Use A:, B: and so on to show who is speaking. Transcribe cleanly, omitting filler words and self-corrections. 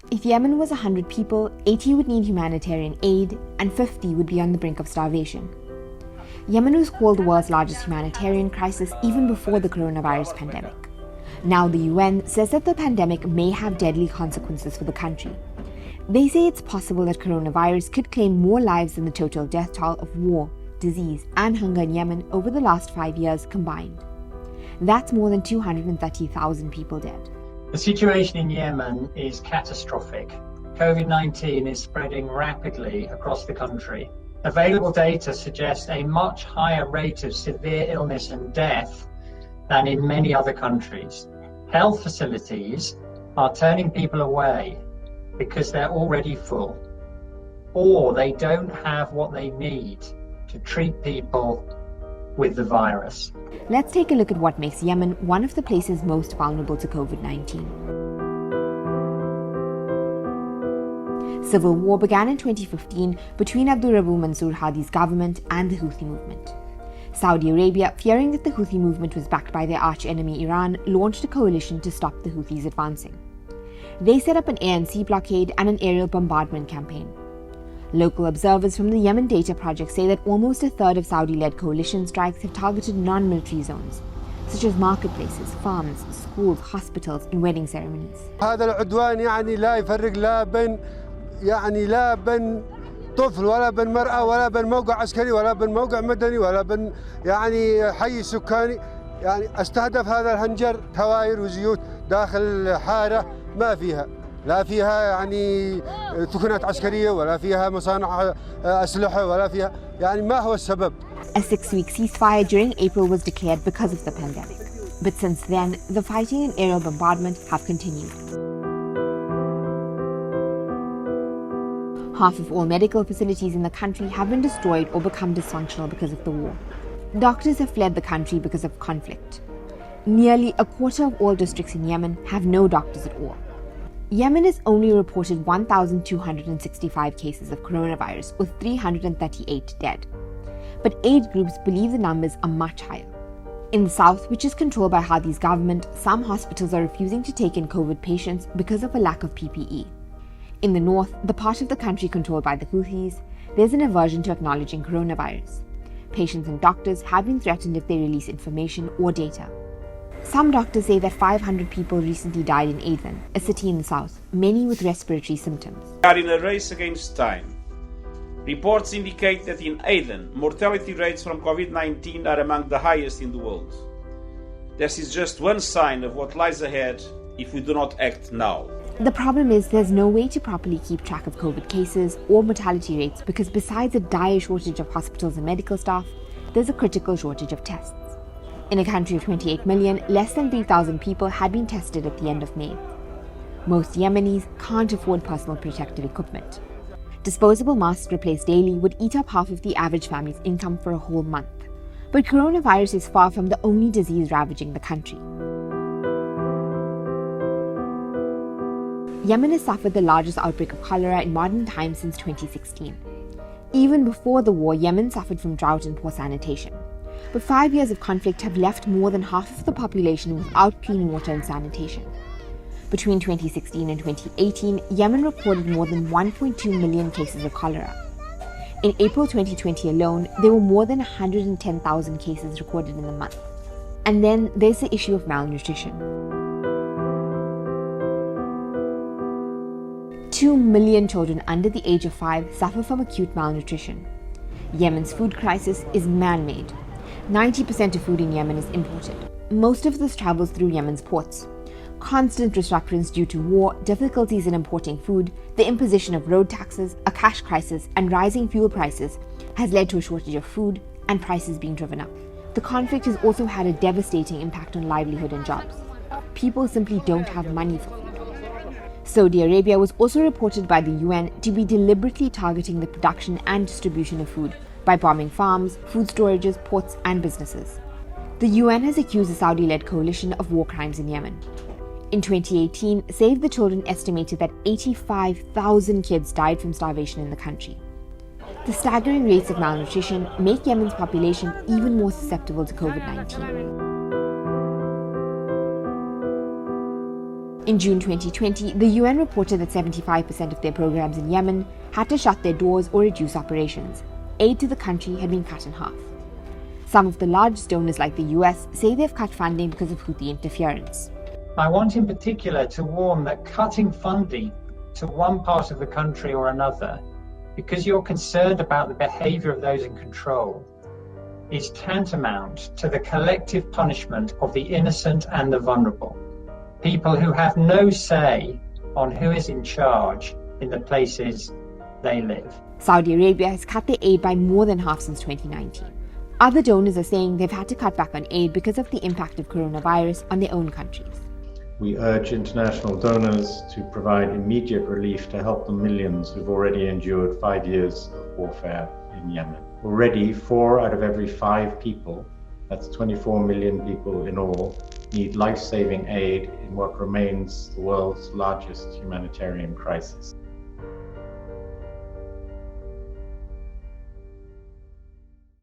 A: If Yemen was 100 people, 80 would need humanitarian aid and 50 would be on the brink of starvation. Yemen was called the world's largest humanitarian crisis even before the coronavirus pandemic. Now the UN says that the pandemic may have deadly consequences for the country. They say it's possible that coronavirus could claim more lives than the total death toll of war, disease, and hunger in Yemen over the last 5 years combined. That's more than 230,000 people dead.
B: The situation in Yemen is catastrophic. Covid-19 is spreading rapidly across the country. Available data suggests a much higher rate of severe illness and death than in many other countries. Health facilities are turning people away because they're already full, or they don't have what they need to treat people with the virus.
A: Let's take a look at what makes Yemen one of the places most vulnerable to COVID-19. Civil war began in 2015 between Abdurrabbu Mansour Hadi's government and the Houthi movement. Saudi Arabia, fearing that the Houthi movement was backed by their arch-enemy Iran, launched a coalition to stop the Houthis advancing. They set up an air and sea blockade and an aerial bombardment campaign. Local observers from the Yemen Data Project say that almost a third of Saudi-led coalition strikes have targeted non-military zones, such as marketplaces, farms, schools, hospitals, and wedding ceremonies.
C: هذا العدوان يعني لا يفرق لا بين طفل ولا بين مرأة ولا بين موقع عسكري ولا بين موقع مدني ولا بين حي سكاني. استهدف هذا الهنجر توائر وزيوت داخل حارة ما فيها. لا فيها ثكنات عسكرية ولا فيها مصانع أسلحة ولا فيها ما هو السبب.
A: A 6-week ceasefire during April was declared because of the pandemic. But since then, the fighting and aerial bombardment have continued. Half of all medical facilities in the country have been destroyed or become dysfunctional because of the war. Doctors have fled the country because of conflict. Nearly a quarter of all districts in Yemen have no doctors at all. Yemen has only reported 1,265 cases of coronavirus with 338 dead. But aid groups believe the numbers are much higher. In the south, which is controlled by Hadi's government, some hospitals are refusing to take in COVID patients because of a lack of PPE. In the north, the part of the country controlled by the Houthis, there's an aversion to acknowledging coronavirus. Patients and doctors have been threatened if they release information or data. Some doctors say that 500 people recently died in Aden, a city in the south, many with respiratory symptoms.
D: We are in a race against time. Reports indicate that in Aden, mortality rates from COVID-19 are among the highest in the world. This is just one sign of what lies ahead if we do not act now.
A: The problem is there's no way to properly keep track of COVID cases or mortality rates because besides a dire shortage of hospitals and medical staff, there's a critical shortage of tests. In a country of 28 million, less than 3,000 people had been tested at the end of May. Most Yemenis can't afford personal protective equipment. Disposable masks replaced daily would eat up half of the average family's income for a whole month. But coronavirus is far from the only disease ravaging the country. Yemen has suffered the largest outbreak of cholera in modern times since 2016. Even before the war, Yemen suffered from drought and poor sanitation. But 5 years of conflict have left more than half of the population without clean water and sanitation. Between 2016 and 2018, Yemen recorded more than 1.2 million cases of cholera. In April 2020 alone, there were more than 110,000 cases recorded in the month. And then there's the issue of malnutrition. 2 million children under the age of 5 suffer from acute malnutrition. Yemen's food crisis is man-made. 90% of food in Yemen is imported. Most of this travels through Yemen's ports. Constant disruptions due to war, difficulties in importing food, the imposition of road taxes, a cash crisis, and rising fuel prices has led to a shortage of food and prices being driven up. The conflict has also had a devastating impact on livelihood and jobs. People simply don't have money for food. Saudi Arabia was also reported by the UN to be deliberately targeting the production and distribution of food by bombing farms, food storages, ports, and businesses. The UN has accused the Saudi-led coalition of war crimes in Yemen. In 2018, Save the Children estimated that 85,000 kids died from starvation in the country. The staggering rates of malnutrition make Yemen's population even more susceptible to COVID-19. In June 2020, the UN reported that 75% of their programs in Yemen had to shut their doors or reduce operations. Aid to the country had been cut in half. Some of the largest donors, like the US, say they've cut funding because of Houthi interference.
B: I want in particular to warn that cutting funding to one part of the country or another, because you're concerned about the behavior of those in control, is tantamount to the collective punishment of the innocent and the vulnerable. People who have no say on who is in charge in the places they live.
A: Saudi Arabia has cut their aid by more than half since 2019. Other donors are saying they've had to cut back on aid because of the impact of coronavirus on their own countries.
E: We urge international donors to provide immediate relief to help the millions who've already endured 5 years of warfare in Yemen. Already, 4 out of every 5 people, that's 24 million people in all, need life-saving aid in what remains the world's largest humanitarian crisis.